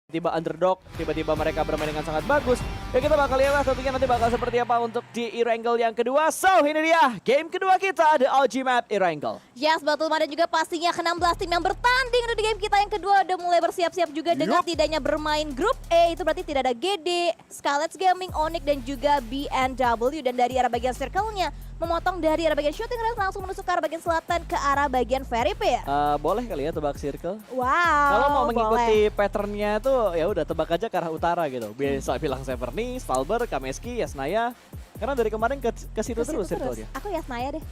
tiba underdog, tiba-tiba mereka bermain dengan sangat bagus. Ya kita bakal lihat tentunya nanti bakal seperti apa untuk di Erangel yang kedua. So ini dia game kedua kita, The OG Map Erangel. Yes, betul. Ada juga pastinya ke-16 tim yang bertanding di game kita yang kedua udah mulai bersiap-siap juga dengan tidaknya bermain grup E. Itu berarti tidak ada GD, Scarlet Gaming, Onyx dan juga BNW. Dan dari arah bagian circle-nya memotong dari arah bagian shooting range langsung menusuk ke arah bagian selatan ke arah bagian Very Pair. Boleh kali ya tebak circle? Wow. Kalau mau mengikuti boleh. patternnya tuh ya udah tebak aja ke arah utara gitu. Biasa bilang Severny, Stalber, Kameski, Yasnaya. Karena dari kemarin ke situ terus circle-nya. Aku Yasnaya deh.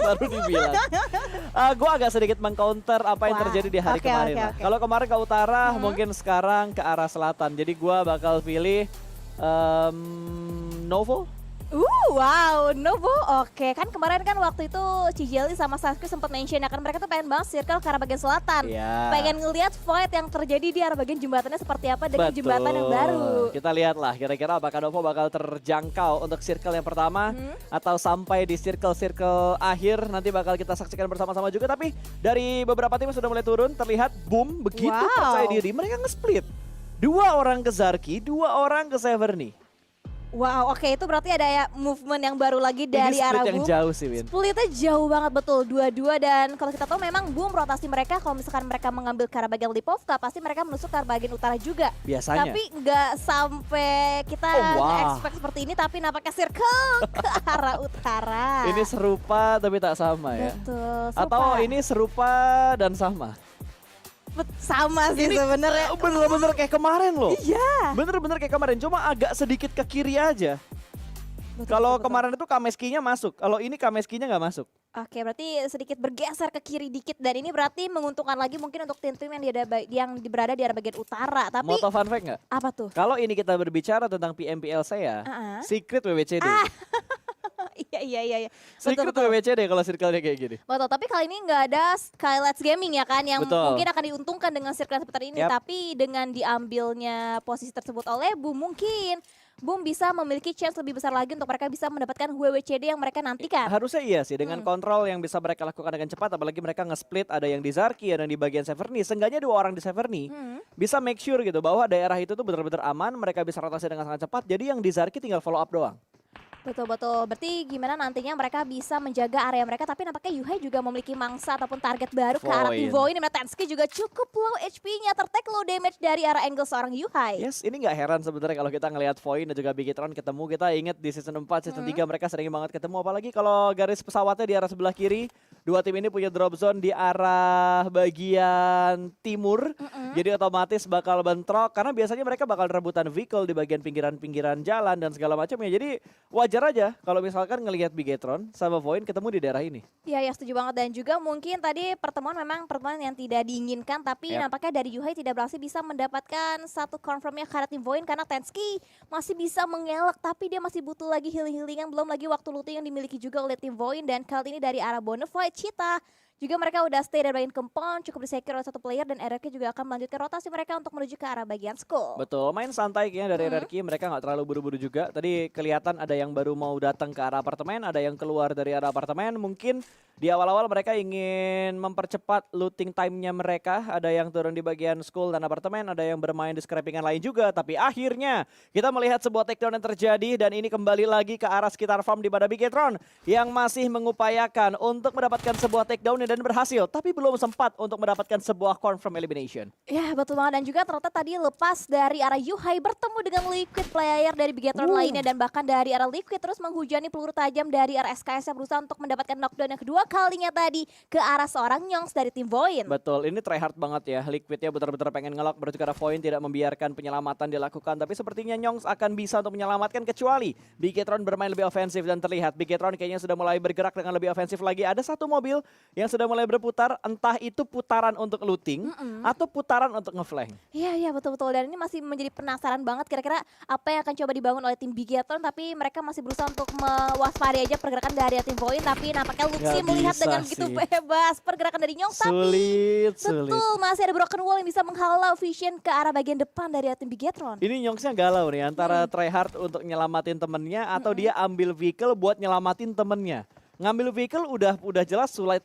Baru dibilang. Gue agak sedikit mengcounter apa yang terjadi di hari kemarin. Okay. Kalau kemarin ke utara, mungkin sekarang ke arah selatan. Jadi gue bakal pilih Novo. Wow, Novo. Oke, kan kemarin kan waktu itu Cijeli sama Sasuke sempat mention ya kan mereka tuh pengen banget circle ke arah bagian selatan. Yeah. Pengen ngelihat fight yang terjadi di arah bagian jembatannya seperti apa dengan jembatan yang baru. Kita lihatlah kira-kira apakah Novo bakal terjangkau untuk circle yang pertama atau sampai di circle-circle akhir nanti bakal kita saksikan bersama-sama juga. Tapi dari beberapa tim sudah mulai turun terlihat boom begitu percaya diri mereka nge-split. 2 orang ke Zarki, 2 orang ke Severny. Wow, oke itu berarti ada ya movement yang baru lagi dari arah yang Boom. jauh sih, Win. Splitnya jauh banget betul, 2-2 dan kalau kita tahu memang Boom rotasi mereka kalau misalkan mereka mengambil ke arah bagian Lipovka pasti mereka menusuk ke arah bagian utara juga. Biasanya. Tapi nggak sampai kita expect seperti ini tapi nampaknya circle ke arah utara. Ini serupa tapi tak sama ya. Betul. Serupa. Atau ini serupa dan sama. Sama sih sebenarnya. Bener-bener kayak kemarin loh. Iya. Bener-bener kayak kemarin, cuma agak sedikit ke kiri aja. Kalau kemarin itu Kameski-nya masuk, kalau ini Kameski-nya nggak masuk. Oke, berarti sedikit bergeser ke kiri dikit dan ini berarti menguntungkan lagi mungkin untuk tim-tim yang berada di arah bagian utara. Tapi mau tau fun fact nggak? Apa tuh? Kalau ini kita berbicara tentang PMPL saya, Secret WWCD. Iya. Secret WWCD kalau circle-nya kayak gini. Betul, tapi kali ini nggak ada Skylights Gaming ya kan yang mungkin akan diuntungkan dengan circle seperti ini. Tapi dengan diambilnya posisi tersebut oleh Boom mungkin Boom bisa memiliki chance lebih besar lagi untuk mereka bisa mendapatkan WWCD yang mereka nantikan. Harusnya iya sih, dengan kontrol yang bisa mereka lakukan dengan cepat, apalagi mereka nge-split, ada yang di Zarki, ada yang di bagian Severny. Seenggaknya 2 orang di Severny bisa make sure gitu bahwa daerah itu tuh benar-benar aman, mereka bisa rotasi dengan sangat cepat, jadi yang di Zarki tinggal follow up doang. Betul. Berarti gimana nantinya mereka bisa menjaga area mereka, tapi nampaknya Yuhai juga memiliki mangsa ataupun target baru ke arah tim Void. Dimana Tensky juga cukup low HP-nya, tertek low damage dari arah angle seorang Yuhai. Yes, ini nggak heran sebenarnya kalau kita ngelihat Void dan juga Bigetron ketemu. Kita ingat di season 4, season 3 mereka sering banget ketemu. Apalagi kalau garis pesawatnya di arah sebelah kiri. 2 tim ini punya drop zone di arah bagian timur. Jadi otomatis bakal bentrok. Karena biasanya mereka bakal rebutan vehicle di bagian pinggiran-pinggiran jalan dan segala macamnya. Jadi wajar aja kalau misalkan ngelihat Bigetron sama Void ketemu di daerah ini. Iya, ya setuju banget. Dan juga mungkin tadi pertemuan yang tidak diinginkan. Tapi nampaknya dari Yuhai tidak berhasil bisa mendapatkan satu confirmnya ke arah tim Void. Karena Tensky masih bisa mengelak. Tapi dia masih butuh lagi healing-healingan. Belum lagi waktu looting yang dimiliki juga oleh tim Void. Dan kali ini dari arah Bonafide, Cheetah juga mereka udah stay dari bagian compound, cukup disecure oleh 1 player dan RRQ juga akan melanjutkan rotasi mereka untuk menuju ke arah bagian school. Betul, main santai kayaknya dari RRQ, mereka nggak terlalu buru-buru juga. Tadi kelihatan ada yang baru mau datang ke arah apartemen, ada yang keluar dari arah apartemen. Mungkin di awal-awal mereka ingin mempercepat looting time-nya mereka. Ada yang turun di bagian school dan apartemen, ada yang bermain di scrappingan lain juga. Tapi akhirnya kita melihat sebuah takedown yang terjadi dan ini kembali lagi ke arah sekitar farm di pada Bigetron yang masih mengupayakan untuk mendapatkan sebuah takedown dan berhasil, tapi belum sempat untuk mendapatkan sebuah confirm elimination. Ya betul banget, dan juga ternyata tadi lepas dari arah Yuhai bertemu dengan Liquid player dari Bigetron lainnya dan bahkan dari arah Liquid terus menghujani peluru tajam dari arah SKS yang berusaha untuk mendapatkan knockdown yang kedua kalinya tadi ke arah seorang Nyongs dari tim Void. Betul, ini tryhard banget ya, Liquidnya benar-benar pengen ngelok berarti karena Void tidak membiarkan penyelamatan dilakukan, tapi sepertinya Nyongs akan bisa untuk menyelamatkan kecuali Bigetron bermain lebih ofensif dan terlihat Bigetron kayaknya sudah mulai bergerak dengan lebih ofensif lagi. Ada satu mobil yang sudah mulai berputar, entah itu putaran untuk looting atau putaran untuk ngeflank. Iya betul-betul, dan ini masih menjadi penasaran banget kira-kira apa yang akan coba dibangun oleh tim Bigetron, tapi mereka masih berusaha untuk mewaspadai aja pergerakan dari tim Void, tapi nampaknya Luxi melihat dengan begitu bebas pergerakan dari Nyong, sulit. Betul, masih ada broken wall yang bisa menghalau vision ke arah bagian depan dari tim Bigetron. Ini Nyongsnya galau nih antara tryhard untuk nyelamatin temennya atau dia ambil vehicle buat nyelamatin temennya. ngambil vehicle udah jelas sulit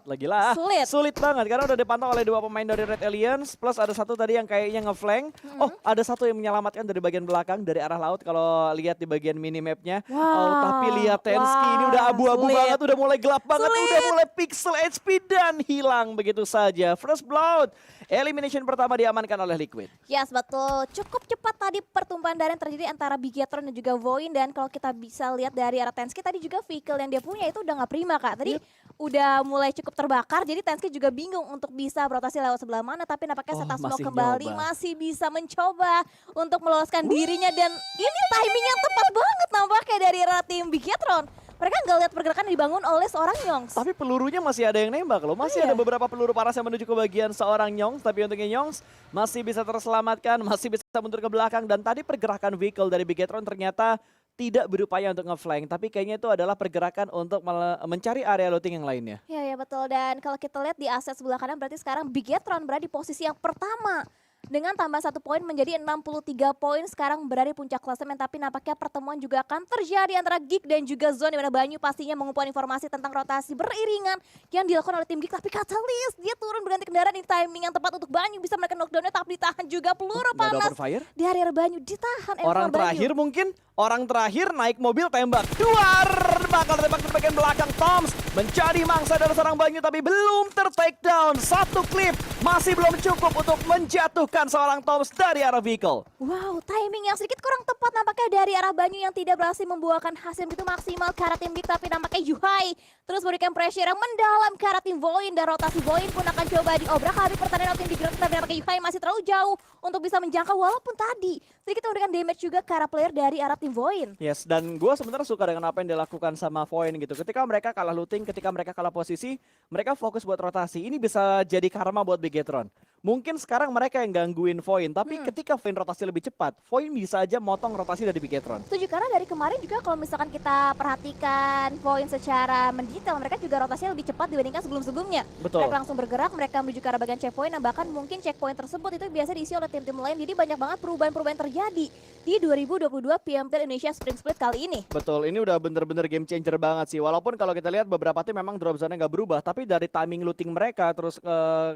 lagi lah. Sulit banget karena udah dipantau oleh 2 pemain dari Red Aliens plus ada satu tadi yang kayaknya ngeflank. Oh, ada satu yang menyelamatkan dari bagian belakang dari arah laut kalau lihat di bagian minimapnya. Oh, tapi lihat Tensky ini udah abu-abu banget, udah mulai gelap banget, udah mulai pixel HP dan hilang begitu saja. First blood. Elimination pertama diamankan oleh Liquid. Yes, betul. Cukup cepat tadi pertumpahan darah yang terjadi antara Bigetron dan juga Voin. Dan kalau kita bisa lihat dari arah Tensky tadi juga vehicle yang dia punya itu udah nggak prima, Kak. Tadi udah mulai cukup terbakar, jadi Tensky juga bingung untuk bisa berotasi lewat sebelah mana. Tapi nampaknya Setas Smoke kembali masih bisa mencoba untuk meloloskan dirinya. Dan ini timing yang tepat banget nampaknya dari arah tim Bigetron. Mereka nggak lihat pergerakan yang dibangun oleh seorang Nyongs. Tapi pelurunya masih ada yang nembak loh. Masih ada beberapa peluru panas yang menuju ke bagian seorang Nyongs. Tapi untungnya Nyongs masih bisa terselamatkan, masih bisa mundur ke belakang. Dan tadi pergerakan vehicle dari Bigetron ternyata tidak berupaya untuk ngeflank. Tapi kayaknya itu adalah pergerakan untuk mencari area looting yang lainnya. Ya betul. Dan kalau kita lihat di aset sebelah kanan berarti sekarang Bigetron berada di posisi yang pertama. Dengan tambah 1 poin menjadi 63 poin sekarang berada di puncak klasemen. Tapi nampaknya pertemuan juga akan terjadi antara Geek dan juga Zone. Dimana Banyu pastinya mengumpulkan informasi tentang rotasi beriringan yang dilakukan oleh tim Geek. Tapi Catalyst dia turun berganti kendaraan di timing yang tepat untuk Banyu bisa menekan knockdownnya. Tapi ditahan juga peluru panas di area Banyu. Ditahan orang terakhir Banyu. Mungkin orang terakhir naik mobil tembak. Duar bakal tembak di bagian belakang. Toms menjadi mangsa dari seorang Banyu tapi belum ter-take down. Satu klip masih belum cukup untuk menjatuhkan seorang Toms dari arah vehicle. Wow, timing yang sedikit kurang tepat nampaknya dari arah Banyu yang tidak berhasil membuahkan hasil begitu maksimal ke arah tim Big. Tapi nampaknya Yuhai terus memberikan pressure yang mendalam ke arah tim Voin. Dan rotasi Voin pun akan coba diobrak habis pertandingan tim Big. Tapi nampaknya Yuhai masih terlalu jauh untuk bisa menjangkau. Walaupun tadi sedikit memberikan damage juga ke arah player dari arah tim Voin. Yes, dan gue sebenarnya suka dengan apa yang dilakukan sama Voin gitu. Ketika mereka kalah looting, ketika mereka kalah posisi, mereka fokus buat rotasi. Ini bisa jadi karma buat Bigetron. Mungkin sekarang mereka yang gangguin Voin, tapi ketika Voin rotasi lebih cepat, Voin bisa aja motong rotasi dari Bigetron. Setuju, karena dari kemarin juga kalau misalkan kita perhatikan Voin secara mendetail, mereka juga rotasinya lebih cepat dibandingkan sebelum-sebelumnya. Betul. Mereka langsung bergerak, mereka menuju ke arah bagian checkpoint, dan bahkan mungkin checkpoint tersebut itu biasa diisi oleh tim-tim lain. Jadi banyak banget perubahan-perubahan terjadi di 2022 PMPL Indonesia Spring Split kali ini. Betul, ini udah bener-bener game changer banget sih. Walaupun kalau kita lihat beberapa tim memang drop zone-nya nggak berubah, tapi dari timing looting mereka, terus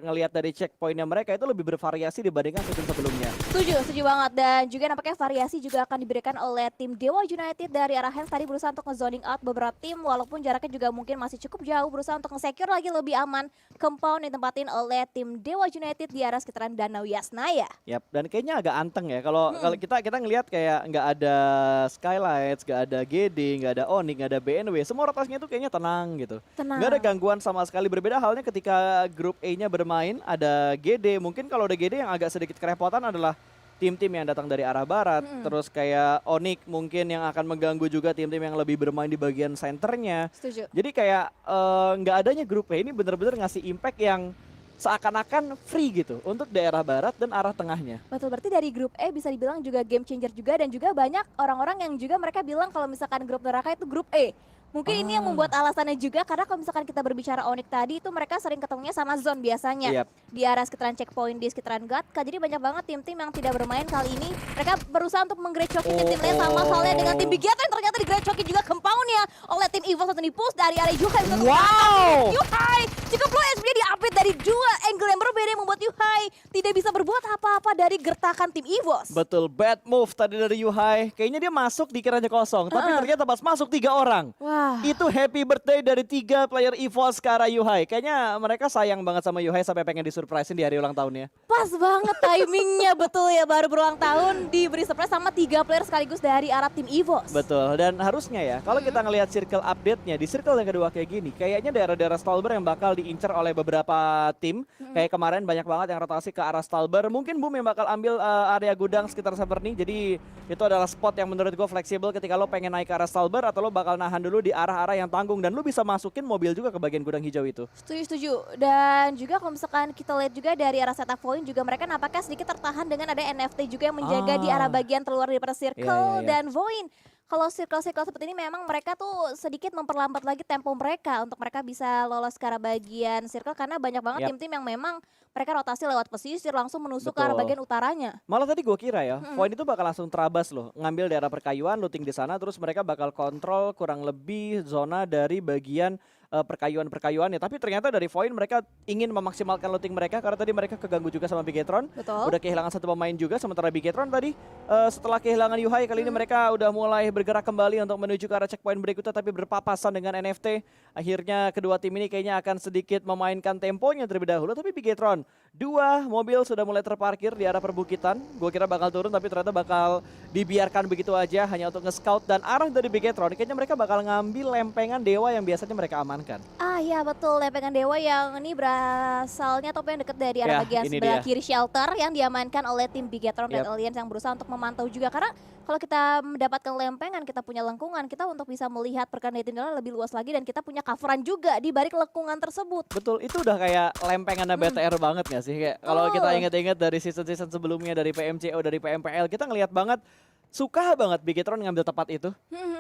ngelihat dari checkpointnya mereka itu lebih bervariasi dibandingkan season sebelumnya. Setuju banget. Dan juga nampaknya variasi juga akan diberikan oleh tim Dewa United dari arah Hans tadi berusaha untuk nge-zoning out beberapa tim, walaupun jaraknya juga mungkin masih cukup jauh, berusaha untuk nge-secure lagi lebih aman compound yang ditempatin oleh tim Dewa United di arah sekitaran Danau Yasnaya. Yap, dan kayaknya agak anteng ya. Kalau kita ngelihat kayak nggak ada Skylights, nggak ada GD, nggak ada Onyx, nggak ada BNW, semua rotasinya tuh kayaknya tenang gitu. Nggak ada gangguan sama sekali. Berbeda halnya ketika grup A-nya bermain, ada GD. Mungkin kalau ada GD yang agak sedikit kerepotan adalah tim-tim yang datang dari arah barat, terus kayak Onyx mungkin yang akan mengganggu juga tim-tim yang lebih bermain di bagian senternya. Setuju. Jadi kayak nggak adanya grup A ini bener-bener ngasih impact yang seakan-akan free gitu untuk daerah barat dan arah tengahnya. Betul, berarti dari grup E bisa dibilang juga game changer juga, dan juga banyak orang-orang yang juga mereka bilang kalau misalkan grup neraka itu grup E. Mungkin ini yang membuat alasannya juga, karena kalau misalkan kita berbicara Onyx tadi itu mereka sering ketemunya sama Zone biasanya. Di arah sekitaran checkpoint, di sekitaran Gatka. Jadi banyak banget tim-tim yang tidak bermain kali ini. Mereka berusaha untuk menggerecoki tim-tim lain, sama halnya dengan tim Bigetron yang ternyata digerecoki juga compoundnya oleh tim Evo satu dipush dari area Yuhai. Wow! Yuhai cukup low SP di-update dari dua angle yang berbeda yang membuat Yuhai tidak bisa berbuat apa-apa dari gertakan tim Evos. Betul, bad move tadi dari Yuhai. Kayaknya dia masuk dikiranya kosong, tapi ternyata pas masuk 3 orang. Itu happy birthday dari 3 player EVOS ke arah Yuhai. Kayaknya mereka sayang banget sama Yuhai sampai pengen disurprisein di hari ulang tahunnya. Pas banget timingnya, betul ya, baru berulang tahun diberi surprise sama 3 player sekaligus dari arah tim EVOS. Betul, dan harusnya ya kalau kita ngelihat circle update-nya di circle yang kedua kayak gini, kayaknya daerah-daerah Stalber yang bakal diincar oleh beberapa tim. Kayak kemarin banyak banget yang rotasi ke arah Stalber. Mungkin Boom yang bakal ambil area gudang sekitar Severny. Jadi itu adalah spot yang menurut gue fleksibel ketika lo pengen naik ke arah Stalber atau lo bakal nahan dulu di arah-arah yang tanggung, dan lu bisa masukin mobil juga ke bagian gudang hijau itu. Setuju. Dan juga kalau misalkan kita lihat juga dari arah setup point juga mereka nampaknya sedikit tertahan dengan ada NFT juga yang menjaga di arah bagian terluar daripada circle dan Voin. kalau circle-circle seperti ini memang mereka tuh sedikit memperlambat lagi tempo mereka untuk mereka bisa lolos ke arah bagian circle karena banyak banget Yap, tim-tim yang memang mereka rotasi lewat pesisir langsung menusuk ke arah betul. bagian utaranya. Malah tadi gue kira ya, Mm-mm. Void itu bakal langsung terabas loh. Ngambil daerah perkayuan, looting di sana, terus mereka bakal kontrol kurang lebih zona dari bagian perkayuan-perkayuannya. Tapi ternyata dari Void mereka ingin memaksimalkan looting mereka karena tadi mereka keganggu juga sama Bigetron. Betul. Udah kehilangan satu pemain juga, sementara Bigetron tadi setelah kehilangan Yuhai kali ini mereka udah mulai bergerak kembali untuk menuju ke arah checkpoint berikutnya tapi berpapasan dengan NFT. Akhirnya kedua tim ini kayaknya akan sedikit memainkan temponya terlebih dahulu. Tapi Bigetron, dua mobil sudah mulai terparkir di arah perbukitan. Gue kira bakal turun tapi ternyata bakal dibiarkan begitu aja hanya untuk nge-scout. Dan arah dari Bigetron kayaknya mereka bakal ngambil lempengan dewa yang biasanya mereka amankan. Ah ya betul, lempengan dewa yang ini berasalnya atau yang dekat dari arah Ya, bagian ini sebelah dia. kiri shelter yang diamankan oleh tim Bigetron Yap. Red Alliance yang berusaha untuk memantau juga karena kalau kita mendapatkan lempengan, kita punya lengkungan, kita untuk bisa melihat pergerakan dari Tindala lebih luas lagi dan kita punya coveran juga di balik lengkungan tersebut. Betul, itu udah kayak lempengannya BTR banget gak sih? Kayak kalau kita Oh. inget-inget dari season-season sebelumnya, dari PMCO, dari PMPL, kita ngelihat banget, suka banget Bigetron ngambil tempat itu.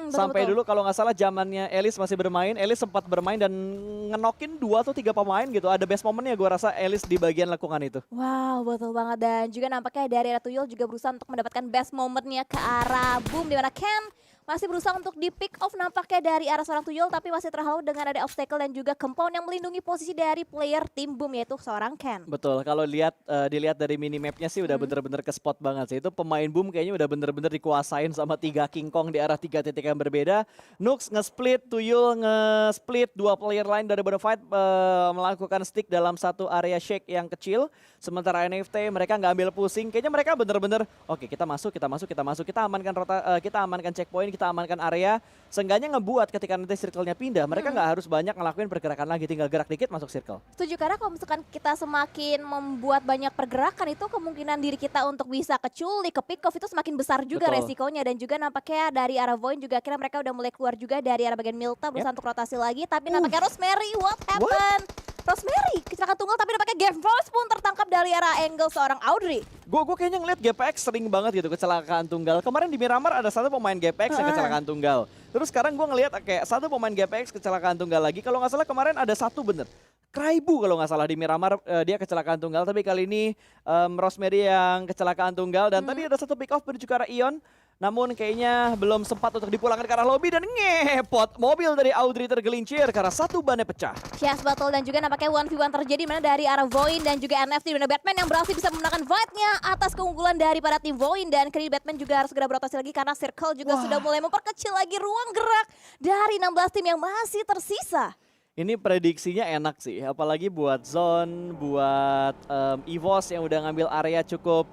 Sampai dulu kalau nggak salah zamannya Elis masih bermain, Elis sempat bermain dan ngenokin 2 atau 3 pemain gitu. Ada best momennya gue rasa Elis di bagian lengkungan itu. Wow, betul banget dan juga nampaknya dari arah Tuyul juga berusaha untuk mendapatkan best momennya ke arah Boom di mana Ken masih berusaha untuk di pick off nampaknya dari arah seorang Tuyul tapi masih terhalau dengan ada obstacle dan juga compound yang melindungi posisi dari player tim Boom yaitu seorang Ken. Betul, kalau dilihat dari minimapnya sih udah bener-bener ke spot banget sih. Itu pemain Boom kayaknya udah bener-bener dikuasain sama 3 King Kong di arah 3 titik yang berbeda. Nux nge-split, Tuyul nge-split, 2 player lain dari Bonafide melakukan stick dalam satu area shake yang kecil. Sementara NFT mereka nggak ambil pusing, kayaknya mereka bener-bener oke kita masuk, kita amankan kita amankan checkpoint, kita amankan area. Seenggaknya ngebuat ketika nanti circle-nya pindah, mereka nggak harus banyak ngelakuin pergerakan lagi, tinggal gerak dikit masuk circle. Setuju karena kalau misalkan kita semakin membuat banyak pergerakan itu kemungkinan diri kita untuk bisa keculik, ke pick off itu semakin besar juga Betul. resikonya dan juga nampaknya dari arah Void juga akhirnya mereka udah mulai keluar juga dari arah bagian Milta berusaha untuk rotasi lagi tapi nampaknya Rosemary what happened? Rosemary kecelakaan tunggal tapi nampaknya Game Force pun tertangkap dari arah angle seorang Audrey. Gue kayaknya ngeliat GPX sering banget gitu kecelakaan tunggal. Kemarin di Miramar ada satu pemain GPX yang kecelakaan tunggal. Terus sekarang gue ngeliat kayak satu pemain GPX kecelakaan tunggal lagi. Kalau nggak salah kemarin ada satu bener. Kraibu kalau nggak salah di Miramar dia kecelakaan tunggal. Tapi kali ini Rosemary yang kecelakaan tunggal. Dan tadi ada satu pick off menuju ke arah Ion. Namun kayaknya belum sempat untuk dipulangkan ke arah lobby dan ngepot mobil dari Audrey tergelincir karena satu bannya pecah. Yes, betul dan juga nampaknya 1v1 terjadi mana dari arah Void dan juga NFT di mana Batman yang berhasil bisa memenangkan fight-nya atas keunggulan daripada tim Void dan kini Batman juga harus segera berotasi lagi karena Circle juga sudah mulai memperkecil lagi ruang gerak dari 16 tim yang masih tersisa. Ini prediksinya enak sih, apalagi buat Zone, buat EVOS yang udah ngambil area cukup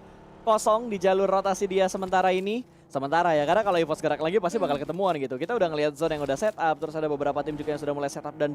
kosong di jalur rotasi dia sementara ini. Sementara ya, karena kalau EVOS gerak lagi pasti bakal ketemuan gitu. Kita udah ngelihat Zone yang udah set up, terus ada beberapa tim juga yang sudah mulai set up dan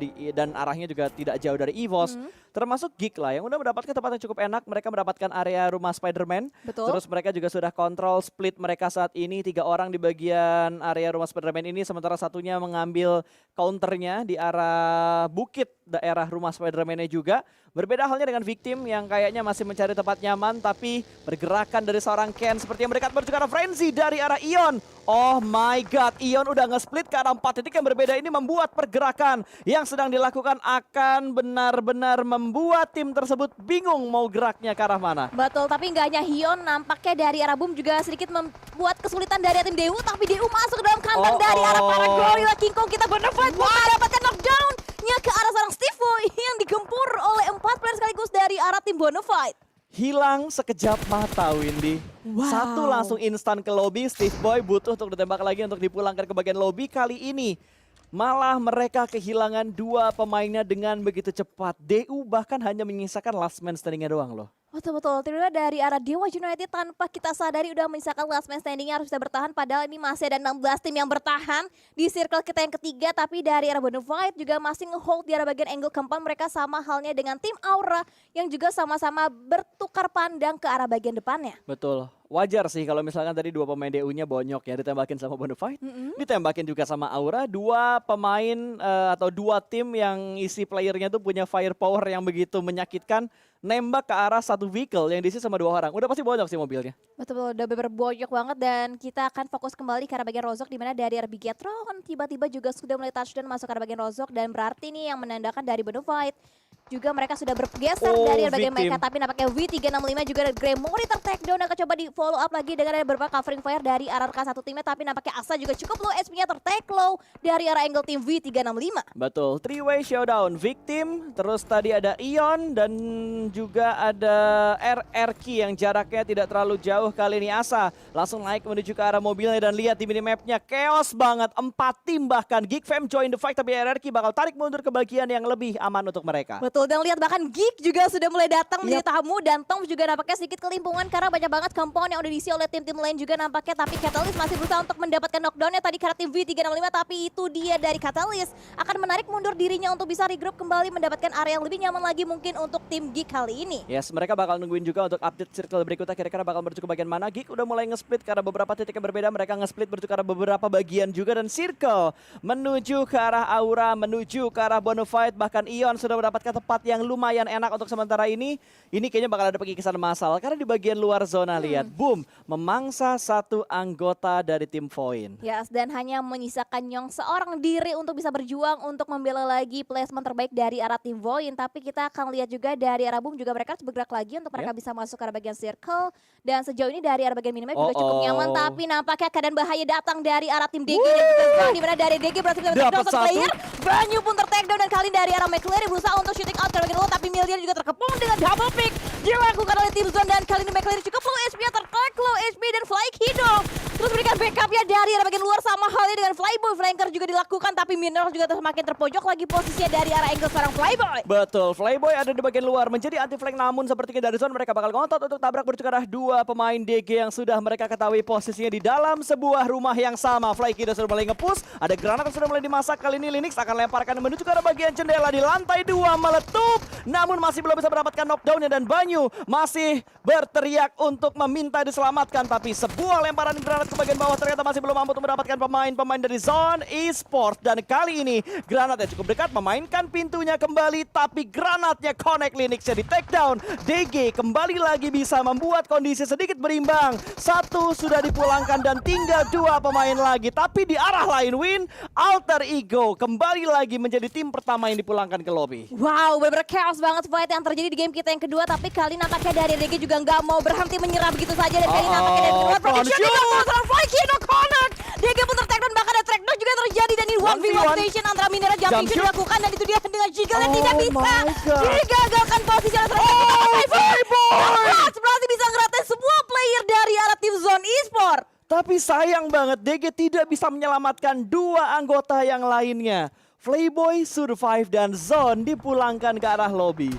arahnya juga tidak jauh dari EVOS. Termasuk Geek lah yang udah mendapatkan tempat yang cukup enak. Mereka mendapatkan area rumah Spider-Man. Betul. Terus mereka juga sudah kontrol split mereka saat ini. 3 orang di bagian area rumah Spider-Man ini. Sementara satunya mengambil counternya di arah bukit daerah rumah Spider-Man-nya juga. Berbeda halnya dengan Victim yang kayaknya masih mencari tempat nyaman. Tapi pergerakan dari seorang Ken seperti yang mendekat menuju ke arah Frenzy dari arah Ion. Oh my god, Ion udah nge-split ke arah 4 titik yang berbeda ini membuat pergerakan yang sedang dilakukan akan benar-benar membuat tim tersebut bingung mau geraknya ke arah mana. Betul, tapi nggak hanya Hion, nampaknya dari arah Boom juga sedikit membuat kesulitan dari tim Dewu, tapi Dewu masuk ke dalam kantong dari arah para Gorilla King Kong. Kita Bonafide mendapatkan knockdown-nya ke arah seorang Steve Boy yang digempur oleh 4 player sekaligus dari arah tim Bonafide. Hilang sekejap mata, Windy. Wow. Satu langsung instan ke lobby, Steve Boy butuh untuk ditembak lagi untuk dipulangkan ke bagian lobby. Kali ini malah mereka kehilangan 2 pemainnya dengan begitu cepat. DU bahkan hanya menyisakan last man standingnya doang loh. Betul-betul, tiba-tiba dari arah Dewa United tanpa kita sadari udah menyisakan last man standingnya harus bisa bertahan. Padahal ini masih ada 16 tim yang bertahan di circle kita yang ketiga. Tapi dari arah Bonafide juga masih nge-hold di arah bagian angle keempat. Mereka sama halnya dengan tim Aura yang juga sama-sama bertukar pandang ke arah bagian depannya. Betul. Wajar sih kalau misalkan tadi 2 pemain DU-nya bonyok ya ditembakin sama Bonafide, ditembakin juga sama Aura. 2 pemain atau 2 tim yang isi playernya tuh punya firepower yang begitu menyakitkan. nembak ke arah satu vehicle yang diisi sama 2 orang. Udah pasti bonyok sih mobilnya. Betul, udah berbonyok banget dan kita akan fokus kembali ke arah bagian Rozok di mana dari RB Getron tiba-tiba juga sudah mulai touchdown masuk ke arah bagian Rozok dan berarti nih yang menandakan dari Bonafide juga mereka sudah bergeser dari bagian mereka, tapi nampaknya W365 juga ada Grey monitor takedown akan coba di follow up lagi dengan ada beberapa covering fire dari arah RK1 timnya, tapi nampaknya Asa juga cukup low HP-nya tertake low dari arah angle tim W365. Betul, 3-way showdown victim, terus tadi ada Ion dan juga ada RRQ yang jaraknya tidak terlalu jauh. Kali ini Asa langsung naik menuju ke arah mobilnya dan lihat di minimapnya chaos banget, 4 tim bahkan. Geek Fam join the fight tapi RRQ bakal tarik mundur ke bagian yang lebih aman untuk mereka. Betul, dan lihat bahkan Geek juga sudah mulai datang menjadi tamu dan Tom juga nampaknya sedikit kelimpungan karena banyak banget compound yang udah diisi oleh tim-tim lain juga nampaknya, tapi Catalyst masih berusaha untuk mendapatkan knockdownnya tadi karena tim V365, tapi itu dia dari Catalyst akan menarik mundur dirinya untuk bisa regroup kembali mendapatkan area yang lebih nyaman lagi mungkin untuk tim Geek kali ini. Yes, mereka bakal nungguin juga untuk update circle berikutnya kira-kira bakal menuju ke bagian mana. Geek udah mulai nge-split karena beberapa titik yang berbeda, mereka nge-split menuju ke arah beberapa bagian juga dan circle menuju ke arah Aura, menuju ke arah Bonafide, bahkan Ion sudah mendapatkan tempat yang lumayan enak untuk sementara ini. Ini kayaknya bakal ada pengikisan massal karena di bagian luar zona lihat, boom, memangsa satu anggota dari tim Void. Yes, dan hanya menyisakan Nyong seorang diri untuk bisa berjuang untuk membela lagi placement terbaik dari arah tim Void. Tapi kita akan lihat juga dari arah Boom juga mereka harus bergerak lagi untuk mereka bisa masuk ke arah bagian circle. Dan sejauh ini dari arah bagian minimap juga cukup nyaman, tapi nampaknya keadaan bahaya datang dari arah tim DG dan juga Zone, di mana dari DG berhasil mendapatkan satu player. Banyu pun tertakedown dan kali dari arah McLaren berusaha untuk shooting out ke bagian low, tapi Million juga terkepung dengan double pick dilakukan oleh tim Zone dan kali ini McLaren cukup low HP-nya tertake low HP dan Fly Kido terus berikan backupnya dari arah bagian luar sama halnya dengan Flyboy. Flanker juga dilakukan tapi Mineral juga semakin terpojok lagi posisinya dari arah angle seorang Flyboy. Betul, Flyboy ada di bagian luar menjadi anti flank, namun sepertinya dari Zone mereka bakal ngotot untuk tabrak menuju ke arah 2 pemain DG yang sudah mereka ketahui posisinya di dalam sebuah rumah yang sama. Fly Kido sudah mulai nge-push, ada granat yang sudah mulai dimasak. Kali ini Linux akan lemparkan menuju ke arah bagian jendela di lantai 2 meletup, namun masih belum bisa mendapatkan knockdownnya dan Banyu masih berteriak untuk meminta diselamatkan, tapi sebuah lemparan granat ke bagian bawah ternyata masih belum mampu untuk mendapatkan pemain-pemain dari Zone Esports. Dan kali ini granatnya cukup dekat memainkan pintunya kembali, tapi granatnya connect Linux-nya di take down. DG kembali lagi bisa membuat kondisi sedikit berimbang. 1 sudah dipulangkan dan tinggal 2 pemain lagi, tapi di arah lain Win, Alter Ego kembali lagi menjadi tim pertama yang dipulangkan ke lobby. Wow, bener-bener chaos banget fight yang terjadi di game kita yang kedua, tapi kali nampaknya dari DG juga nggak mau berhenti menyerah begitu saja dan kali nampaknya dari kedua prediction dengan Fly Kido connect. DG pun tertakedown, bahkan ada track down juga terjadi dan ini 1v1 station antara Mineral jumping shoot dilakukan dan itu dia dengan Jiggle yang tidak bisa digagalkan posisi oleh Flyboy. Berarti bisa ngeratain semua player dari arah tim Zone Esports. Tapi sayang banget DG tidak bisa menyelamatkan 2 anggota yang lainnya. Flyboy survive dan Zone dipulangkan ke arah lobby.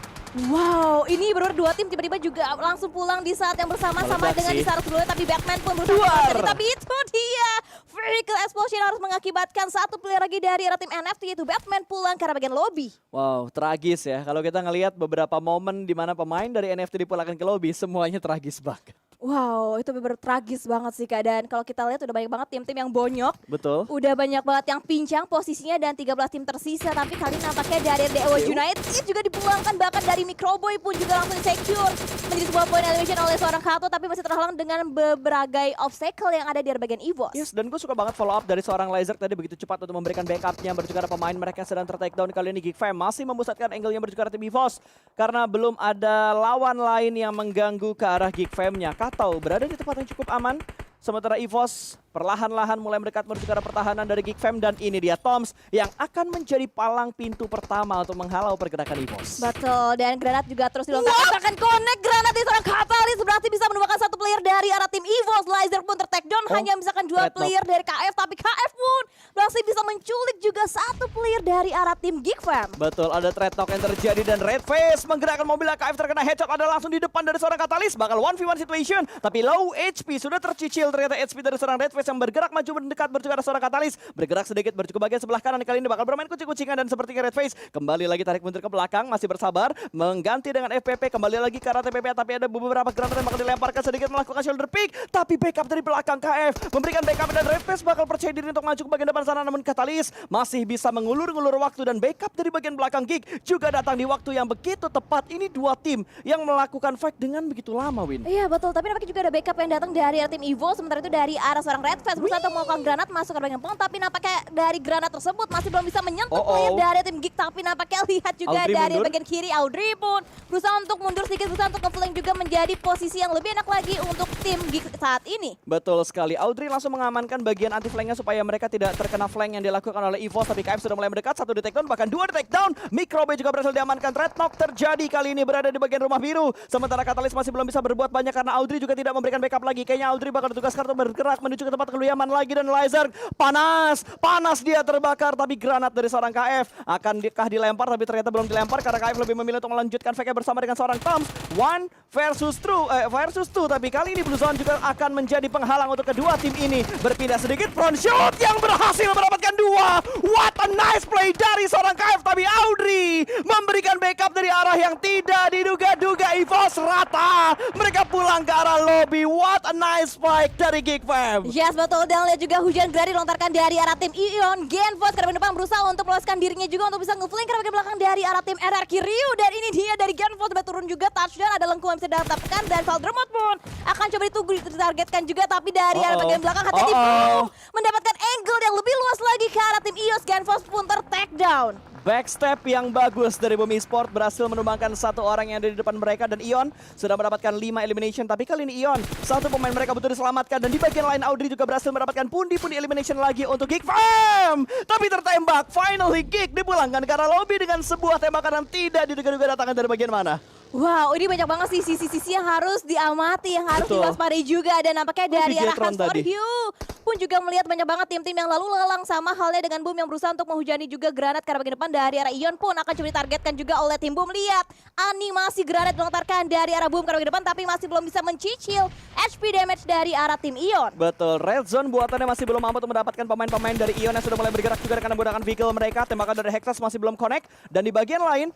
Wow, ini benar-benar 2 tim tiba-tiba juga langsung pulang di saat yang bersama-sama dengan di saat sebelumnya, tapi Batman pun berusaha tapi itu dia vehicle explosion harus mengakibatkan 1 player lagi dari arah tim NFT yaitu Batman pulang ke arah bagian lobby. Wow, tragis ya. Kalau kita ngelihat beberapa momen di mana pemain dari NFT dipulangkan ke lobby, semuanya tragis banget. Wow, itu benar tragis banget sih Kak. Dan kalau kita lihat udah banyak banget tim-tim yang bonyok. Betul. Udah banyak banget yang pincang posisinya dan 13 tim tersisa. Tapi kali nampaknya dari Dewa United juga dipulangkan, bahkan dari Microboy pun juga langsung secure menjadi sebuah point elevation oleh seorang Kato, tapi masih terhalang dengan beberapa obstacle yang ada di bagian EVOS. Yes, dan gue suka banget follow up dari seorang Laser tadi begitu cepat untuk memberikan backupnya menuju ke arah pemain mereka yang sedang ter-takedown. Kali ini Geek Fam masih memusatkan angle-nya menuju ke arah tim EVOS karena belum ada lawan lain yang mengganggu ke arah Geek Fam-nya. Kato berada di tempat yang cukup aman, sementara EVOS perlahan-lahan mulai mendekat menuju ke arah pertahanan dari Geek Fam dan ini dia Toms yang akan menjadi palang pintu pertama untuk menghalau pergerakan EVOS. Betul, dan granat juga terus dilontarkan. Akan connect granat di seorang Catalyst berarti bisa menemukan 1 player dari arah tim EVOS. Laser pun ter-takedown, hanya misalkan 2 player dari KF, tapi KF pun masih bisa menculik juga 1 player dari arah tim Geek Fam. Betul, ada trade talk yang terjadi dan Red Face menggerakkan mobil KF terkena headshot, ada langsung di depan dari seorang Catalyst, bakal 1v1 situation, tapi low HP sudah tercicil ternyata HP dari seorang Red Face yang bergerak maju mendekat menuju ke arah seorang Catalyst, bergerak sedikit menuju ke bagian sebelah kanan. Kali ini bakal bermain kucing-kucingan dan sepertinya Red Face kembali lagi tarik mundur ke belakang, masih bersabar mengganti dengan FPP, kembali lagi ke arah TPP, tapi ada beberapa granat yang bakal dilemparkan, sedikit melakukan shoulder pick, tapi backup dari belakang KF memberikan backup dan Red Face bakal percaya diri untuk maju ke bagian depan sana, namun Katalis masih bisa mengulur-ngulur waktu dan backup dari bagian belakang Geek juga datang di waktu yang begitu tepat. Ini dua tim yang melakukan fight dengan begitu lama, Win. Iya betul, tapi nampaknya juga ada backup yang datang dari tim Evo. Sementara itu dari arah seorang Red Fest berusaha untuk melakukan granat masuk ke bagian pong, tapi nampaknya dari granat tersebut masih belum bisa menyentuh player dari tim Geek. Tapi nampaknya lihat juga Audrey dari mundur. bagian kiri Audrey pun berusaha untuk mundur sedikit, berusaha untuk nge-flank juga menjadi posisi yang lebih enak lagi untuk tim Geek saat ini. Betul sekali. Audrey langsung mengamankan bagian anti flanknya supaya mereka tidak terkena flank yang dilakukan oleh EVOS. Tapi KF sudah mulai mendekat, satu di take down, bahkan dua di take down. Microbe juga berhasil diamankan. Red knock terjadi kali ini berada di bagian rumah biru. Sementara Katalis masih belum bisa berbuat banyak karena Audrey juga tidak memberikan backup lagi. Kayaknya Audrey bakal ditugaskan untuk bergerak menuju ke tempat keluyaman lagi, dan Lizard panas dia terbakar. Tapi granat dari seorang KF akankah dilempar, tapi ternyata belum dilempar karena KF lebih memilih untuk melanjutkan fake bersama dengan seorang Toms. 1 versus 2, tapi kali ini Blue Zone juga akan menjadi penghalang untuk kedua tim ini. Berpindah sedikit, front shoot yang berhasil mendapatkan 2. What a nice play dari seorang KF, tapi Audrey memberikan backup dari arah yang tidak diduga-duga. EVOS rata, mereka pulang ke arah lobby. What a nice fight dari Geek Fam. Yes betul, dan lihat juga hujan gradi dilontarkan dari arah tim Ion. Genfos ke depan berusaha untuk meloloskan dirinya juga untuk bisa nge-flank ke bagian belakang dari arah tim RRQ Ryu. Dan ini dia dari Genfos sudah turun juga, touchdown, ada lengkung yang bisa didapatkan, dan Valdermot pun akan coba ditunggu ditargetkan juga, tapi dari arah bagian belakang hati-hati mendapatkan angle yang lebih luas lagi ke arah tim Ios. Genfos pun ter-take down. Backstep yang bagus dari Bumi Sport berhasil menumbangkan satu orang yang ada di depan mereka, dan Ion sudah mendapatkan 5 elimination. Tapi kali ini Ion, satu pemain mereka betul diselamatkan, dan di bagian lain Audrey juga berhasil mendapatkan pundi-pundi elimination lagi untuk Geek Fam. Tapi tertembak, finally Geek dipulangkan ke arah lobby dengan sebuah tembakan yang tidak diduga-duga datangnya dari bagian mana. Wow, ini banyak banget sih sisi-sisi yang harus diamati, yang harus diwaspadai juga. Dan nampaknya dari arah Hans for Hugh pun juga melihat banyak banget tim-tim yang lalu lalang, sama halnya dengan Boom yang berusaha untuk menghujani juga granat ke arah bagian depan. Dari arah Ion pun akan coba ditargetkan juga oleh tim Boom. Lihat animasi granat dilontarkan dari arah Boom ke arah bagian depan, tapi masih belum bisa mencicil HP damage dari arah tim Ion. Betul, red zone buatannya masih belum mampu untuk mendapatkan pemain-pemain dari Ion yang sudah mulai bergerak juga dengan menggunakan vehicle mereka. Tembakan dari Hexas masih belum connect, dan di bagian lain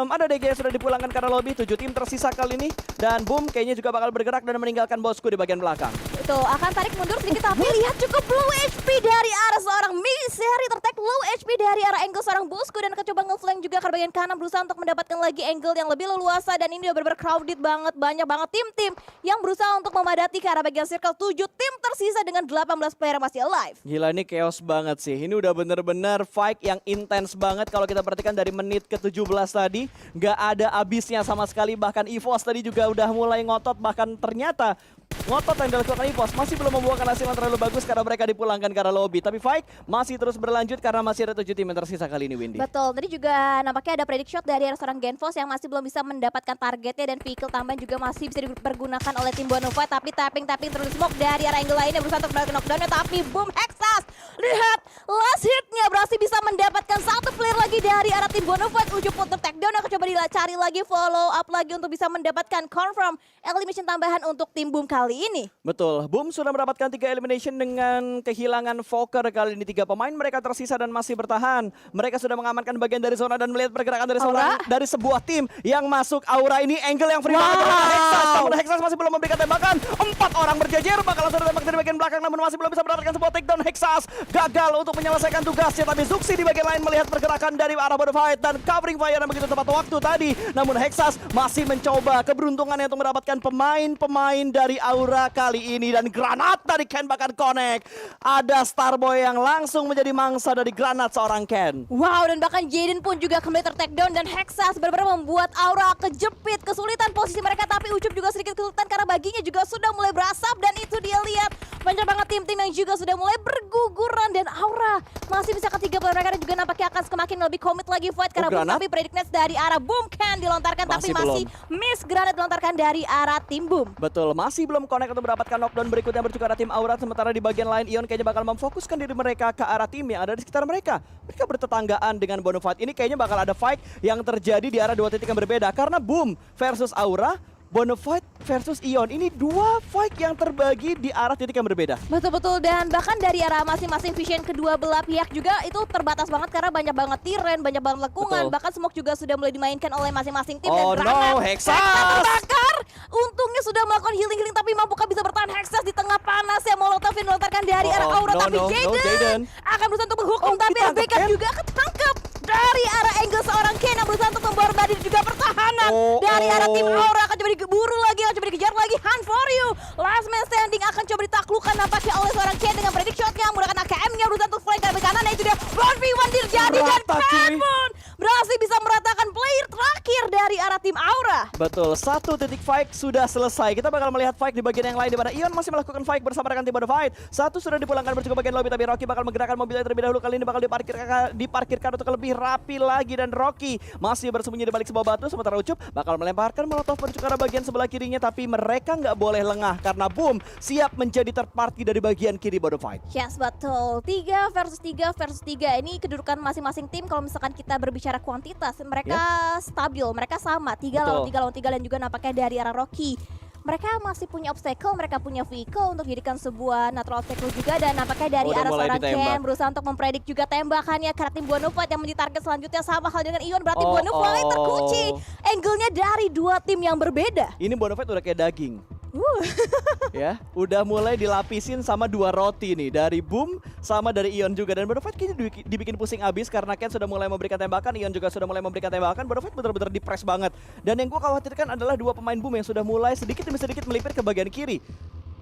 ada DG yang sudah dipulangkan karena lobby. 7 tim tersisa kali ini, dan Boom kayaknya juga bakal bergerak dan meninggalkan bosku di bagian belakang. Itu akan tarik mundur sedikit, tapi lihat cukup low HP dari arah seorang Misery, tertek low HP dari arah angle seorang bosku, dan akan coba nge-flank juga ke bagian kanan berusaha untuk mendapatkan lagi angle yang lebih leluasa. Dan ini udah bener-bener crowded banget, banyak banget tim-tim yang berusaha untuk memadati ke arah bagian circle. 7 tim tersisa dengan 18 player yang masih alive. Gila, ini chaos banget sih. Ini udah bener-bener fight yang intens banget. Kalau kita perhatikan dari menit ke-17 tadi, nggak ada habisnya sama sekali. Bahkan EVOS tadi juga udah mulai ngotot, bahkan ternyata ngotot yang dilakukan EVOS masih belum membuahkan hasil yang terlalu bagus karena mereka dipulangkan ke arah lobby. Tapi fight masih terus berlanjut karena masih ada 7 tim yang tersisa kali ini, Windy. Betul, tadi juga nampaknya ada predict shot dari arah seorang Genfos yang masih belum bisa mendapatkan targetnya, dan vehicle tambahan juga masih bisa dipergunakan oleh tim Bonova. Tapi tapping terus smoke dari arah angle lainnya berusaha untuk mendapatkan knockdownnya, tapi Boom Hexas, lihat last hitnya berhasil bisa mendapatkan satu player lagi dari arah tim Bonova. Ujung pun ter-takedown, akan coba dicari lagi follow up lagi untuk bisa mendapatkan confirm elimination tambahan untuk tim Boom kali ini. Betul, Boom sudah mendapatkan 3 elimination dengan kehilangan Fokker kali ini. 3 pemain mereka tersisa dan masih bertahan. Mereka sudah mengamankan bagian dari zona dan melihat pergerakan dari sebuah tim yang masuk. Aura ini angle yang free banget dari Hexas. Namun Hexas masih belum memberikan tembakan. 4 orang berjejer bakal langsung tembak dari bagian belakang, namun masih belum bisa mendapatkan sebuah takedown. Hexas gagal untuk menyelesaikan tugasnya, tapi Zuxi di bagian lain melihat pergerakan dari arah Bonafide dan covering fire yang begitu tepat waktu tadi. Namun Hexas masih mencoba keberuntungannya untuk mendapatkan pemain dari Aura kali ini, dan granat dari Ken bahkan connect. Ada Starboy yang langsung menjadi mangsa dari granat seorang Ken. Wow, dan bahkan Jaden pun juga kembali ter-takedown, dan Hexas benar-benar membuat Aura kejepit, kesulitan posisi mereka. Tapi Ucup juga sedikit kesulitan karena baginya juga sudah mulai berasap, dan itu dia lihat banyak banget tim-tim yang juga sudah mulai berguguran, dan Aura masih bisa ketiga player mereka, dan juga nampaknya akan semakin lebih komit lagi fight karena Boom. Tapi predict nets dari arah Boom Ken dilontarkan, tapi masih miss granat dilontarkan dari arah tim Boom. Betul, masih belum connect untuk mendapatkan knockdown berikutnya berjuka arah tim Aura. Sementara di bagian lain Ion kayaknya bakal memfokuskan diri mereka ke arah tim yang ada di sekitar mereka. Mereka bertetanggaan dengan Bonafide. Ini kayaknya bakal ada fight yang terjadi di arah 2 titik yang berbeda, karena Boom versus Aura, Bonafide versus Ion. Ini 2 fight yang terbagi di arah titik yang berbeda. Betul-betul, dan bahkan dari arah masing-masing vision kedua belah pihak juga itu terbatas banget karena banyak banget tiren, banyak banget lekungan. Bahkan smoke juga sudah mulai dimainkan oleh masing-masing tim. Oh dan no, Hexas terbakar. Untungnya sudah melakukan healing, tapi mampukah bisa bertahan Hexas di tengah panas yang Molotov yang dilontarkan dari arah Aura. Tapi Jaden akan akan berusaha untuk menghukum, tapi ditangkap, Backup Ken? juga ketangkep dari arah angle seorang Ken yang berusaha untuk membarbadir juga pertahanan dari arah tim Aura. Akan coba diburu lagi, akan coba dikejar lagi. Hunt for you, last man standing akan coba ditaklukkan nampaknya oleh seorang Ken dengan predict shotnya, menggunakan AKM-nya berusaha untuk flank ke kanan. Nah itu dia 1v1 terjadi dan Rata, cuy. Ken pun berhasil bisa meratakan player terakhir dari arah tim Aura. Betul, satu titik fight sudah selesai. Kita bakal melihat fight di bagian yang lain di mana Ion masih melakukan fight bersama rekan tim Fight. Satu sudah dipulangkan bercukup bagian lobby, tapi Rocky bakal menggerakkan mobilnya terlebih dahulu. Kali ini bakal diparkirkan untuk lebih rapi lagi, dan Rocky masih bersembunyi di balik sebuah batu, sementara Ucup bakal melemparkan molotov menuju ke arah bagian sebelah kirinya, tapi mereka nggak boleh lengah karena Boom siap menjadi third party dari bagian kiri Fight. Yes, betul. 3 versus 3 versus 3. Ini kedudukan masing-masing tim kalau misalkan kita berbicara kuantitas, mereka stabil, mereka sama. 3 lawan 3 lawan 3, dan juga nampaknya dari arah Rocky. Mereka masih punya obstacle, mereka punya vehicle untuk jadikan sebuah natural obstacle juga, dan nampaknya dari Udah arah mulai seorang ditembak. Ken berusaha untuk mempredik juga tembakannya karena tim Bonafide yang menjadi target selanjutnya, sama hal dengan Ion, berarti Bonafide terkunci. Angle-nya dari dua tim yang berbeda. Ini Fight udah kayak daging. Ya, udah mulai dilapisin sama dua roti nih, dari Boom sama dari Ion juga, dan Fight kayaknya dibikin pusing abis karena Ken sudah mulai memberikan tembakan, Ion juga sudah mulai memberikan tembakan. Fight bener-bener di-press banget, dan yang gue khawatirkan adalah dua pemain Boom yang sudah mulai sedikit demi sedikit melipir ke bagian kiri.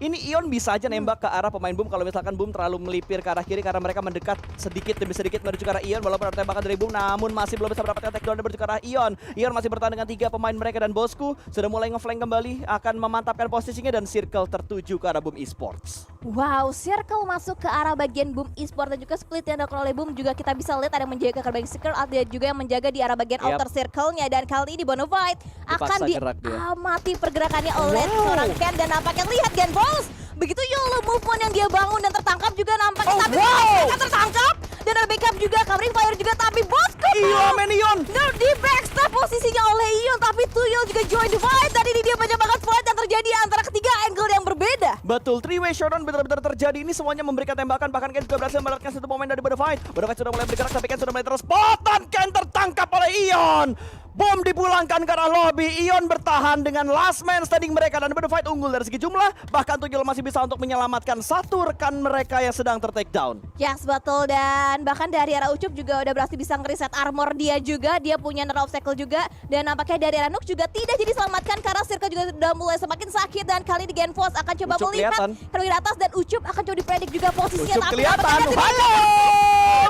Ini Ion bisa aja nembak ke arah pemain Boom kalau misalkan Boom terlalu melipir ke arah kiri, karena mereka mendekat sedikit demi sedikit menuju ke arah Ion. Walaupun ada tembakan dari Boom, namun masih belum bisa mendapatkan takedown dan menuju ke arah Ion. Ion masih bertahan dengan 3 pemain mereka, dan Bosku sudah mulai ngeflank kembali, akan memantapkan posisinya, dan circle tertuju ke arah Boom Esports. Wow, circle masuk ke arah bagian Boom Esports, dan juga split yang dilakukan oleh Boom juga kita bisa lihat ada yang menjaga ke bagian circle, ada juga yang menjaga di arah bagian outer circle-nya, dan kali ini Bonafide akan diamati pergerakannya oleh seorang Ken, dan nampaknya lihat Genbols. Begitu YOLO movement yang dia bangun dan tertangkap juga nampaknya, tapi mereka tertangkap, dan ada backup juga, covering fire juga, tapi Bosku Ion! di backstab posisinya oleh Ion, tapi Tuyul juga join the fight, dan ini dia banyak banget fight yang terjadi antara ketiga angle yang berbeda. Betul, 3-way showdown benar-benar terjadi. Ini semuanya memberikan tembakan, bahkan Ken juga berhasil mendapatkan satu momen dari Fight. Fight sudah mulai bergerak, tapi Ken sudah mulai terspot, dan Ken tertangkap oleh Ion. Bom dipulangkan ke arah lobby, Ion bertahan dengan last man standing mereka, dan Fight unggul dari segi jumlah, bahkan Tuyul masih bisa untuk menyelamatkan satu rekan mereka yang sedang ter-take down. Yes, betul, dan bahkan dari arah Ucup juga udah berhasil bisa ngereset armor dia juga, dia punya nerf obstacle juga, dan nampaknya dari arah Nuk juga tidak jadi selamatkan karena circle juga sudah mulai semakin sakit, dan kali ini Genfos akan coba Ucup melihat kelihatan. ke atas, dan Ucup akan coba dipredik juga posisinya. Ucup tapi kelihatan. nampaknya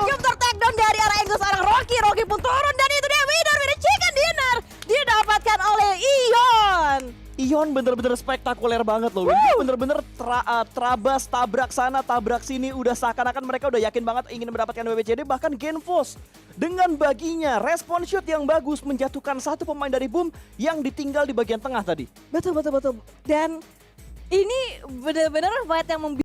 Ucup ter-take down dari arah angle seorang Rocky pun turun, dan itu dia winner chicken dinner didapatkan oleh Ion. Ion bener-bener spektakuler banget loh. Ini bener-bener terabas, tabrak sana, tabrak sini. Udah seakan-akan mereka udah yakin banget ingin mendapatkan WWCD. Bahkan Genfos dengan baginya respon shoot yang bagus menjatuhkan satu pemain dari Boom yang ditinggal di bagian tengah tadi. Betul. Dan ini benar-benar fight yang